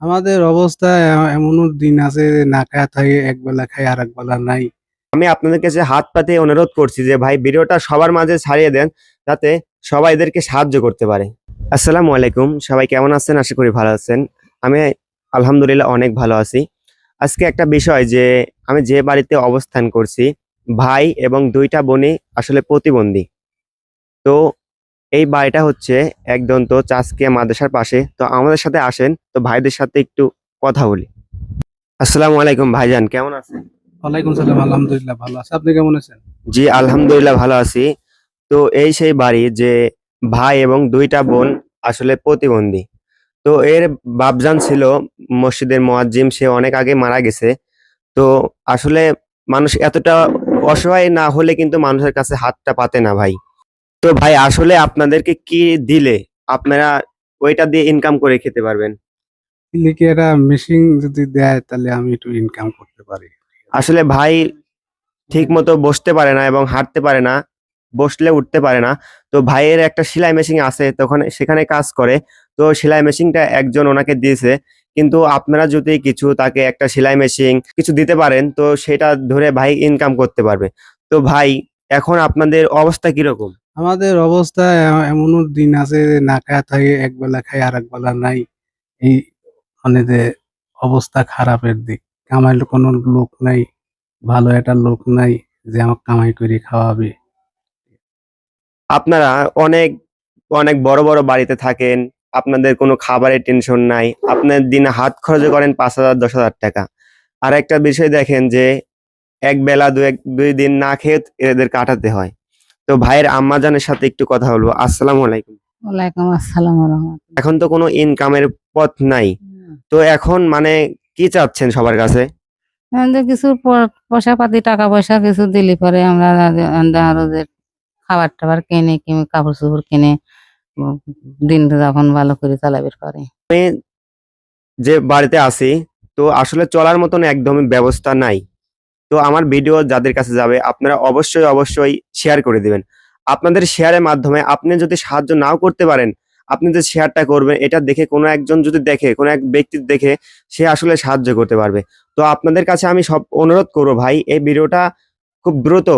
আমাদের অবস্থা এমনও দিন আছে যে না খায়া থাকে, একবেলা খাই আর একবেলা নাই। আমি আপনাদের কাছে হাত পাতে অনুরোধ করছি যে ভাই ভিডিওটা সবার মাঝে ছাড়িয়ে দেন, যাতে সবাই এদেরকে সাহায্য করতে পারে। আসসালামু আলাইকুম, সবাই কেমন আছেন? আশা করি ভালো আছেন। আমি আলহামদুলিল্লাহ অনেক ভালো আছি। আজকে একটা বিষয় যে আমি যে বাড়িতে অবস্থান করছি, ভাই এবং ২টা বোনই আসলে প্রতিবন্ধী। তো এই বাড়িটা হচ্ছে একদন্ত চাষকিয়া মাদ্রাসার পাশে। তো আমাদের সাথে আসেন, তো ভাইদের সাথে একটু কথা বলি। আসসালামু আলাইকুম ভাইজান, কেমন আছেন? ওয়ালাইকুম সালাম, আলহামদুলিল্লাহ ভালো আছে। আপনি কেমন আছেন? জি আলহামদুলিল্লাহ ভালো আছি। তো এই সেই বাড়ি যে ভাই এবং ২টা বোন আসলে প্রতিবন্ধী। তো এর বাপজান ছিল মসজিদের মুয়াজ্জিম, সে অনেক আগে মারা গেছে। তো আসলে মানুষ এতটা অসহায় না হলে কিন্তু মানুষের কাছে হাতটা পাতে না ভাই। তো ভাই আসলে আপনাদেরকে কি দিলে আপনারা ওইটা দিয়ে ইনকাম করে খেতে পারবেন? লিখে একটা মেশিন যদি দেয় তাহলে আমি একটু ইনকাম করতে পারি। আসলে ভাই ঠিকমতো বসতে পারে না এবং হাঁটতে পারে না, বসলে উঠতে পারে না। তো ভাইয়ের একটা সেলাই মেশিন আছে, তখন সেখানে কাজ করে। তো সেলাই মেশিনটা একজন ওনাকে দিয়েছে। কিন্তু আপনারা যদি কিছু তাকে একটা সেলাই মেশিন কিছু দিতে পারেন, তো সেটা ধরে ভাই ইনকাম করতে পারবে। তো ভাই এখন আপনাদের অবস্থা কিরকম? আমাদের অবস্থা এমনও দিন আছে যে না খায়া থাকে, একবেলা খাই আর একবেলা নাই। এই মানে যে অবস্থা খারাপের দিক। কামাইলে কোনো লোক নাই, ভালো একটা লোক নাই যে আমাকে কামাই করে খাওয়াবে। আপনারা অনেক, অনেক বড়, বড় বাড়িতে থাকেন। আপনাদের কোনো খাবারের টেনশন নাই। আপনার দিনে হাত খরচ করেন ৫,০০০ ৳১০,০০০। আরেকটা বিষয় দেখেন যে এক বেলা ২ দিন না খেয়ে এদের কাটাতে হয়। তো ভাইয়ের আম্মাজানের সাথে একটু কথা বলবো। আসসালামু আলাইকুম। ওয়ালাইকুম আসসালাম রহমতুল্লাহ। এখন তো কোনো ইনকামের পথ নাই। তো এখন মানে কি চাচ্ছেন সবার কাছে? এখন তো কিছু পয়সা পাতি টাকা পয়সা কিছু দিলে পরে আমরা আরো যে খাবার টাবার কিনে কাপড় চোপড় কিনে উম, দিন যখন ভালো করে চালাবে পারে। আমি যে বাড়িতে আছি, তো আসলে চলার মতন একদমই ব্যবস্থা নাই। তো আমার ভিডিও যাদের কাছে যাবে আপনারা অবশ্যই, অবশ্যই শেয়ার করে দিবেন। আপনাদের শেয়ারের মাধ্যমে আপনি যদি সাহায্য নাও করতে পারেন, আপনি যে শেয়ারটা করবেন এটা দেখে কোনো একজন যদি দেখে, কোনো এক ব্যক্তি দেখে, সে আসলে সাহায্য করতে পারবে। তো আপনাদের কাছে আমি সব অনুরোধ করব ভাই, এই ভিডিওটা খুব দ্রুত,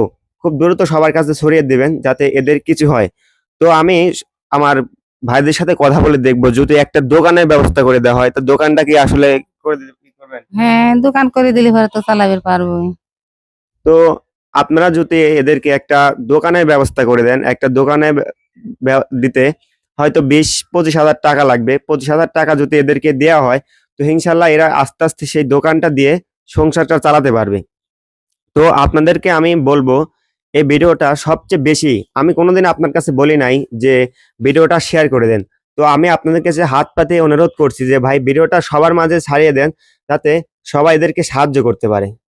খুব দ্রুত সবার কাছে ছড়িয়ে দিবেন যাতে এদের কিছু হয়। তো আমি আমার ভাইদের সাথে কথা বলে দেখব, যদি একটা দোকানের ব্যবস্থা করে দেওয়া হয়, তো দোকানটা কি আসলে করে দিতে কি করবেন? হ্যাঁ, দোকান করে দিলে পরে তো চালাবে পারবো। তো আপনারা যদি এদেরকে একটা দোকানের ব্যবস্থা করে দেন, একটা দোকানে দিতে হয়তো ২০-২৫ হাজার টাকা লাগবে। ২৫,০০০ টাকা যদি এদেরকে দেয়া হয়, তো ইনশাআল্লাহ এরা আস্তে, আস্তে সেই দোকানটা দিয়ে সংসারটা চালাতে পারবে। তো আপনাদেরকে আমি বলব, এই ভিডিওটা সবচেয়ে বেশি আমি কোনোদিন আপনার কাছে বলি নাই যে ভিডিওটা শেয়ার করে দেন। তো আমি আপনাদের কাছে হাত পাতে অনুরোধ করছি যে ভাই ভিডিওটা সবার মাঝে ছাড়িয়ে দেন, যাতে সবাই এদেরকে সাহায্য করতে পারে।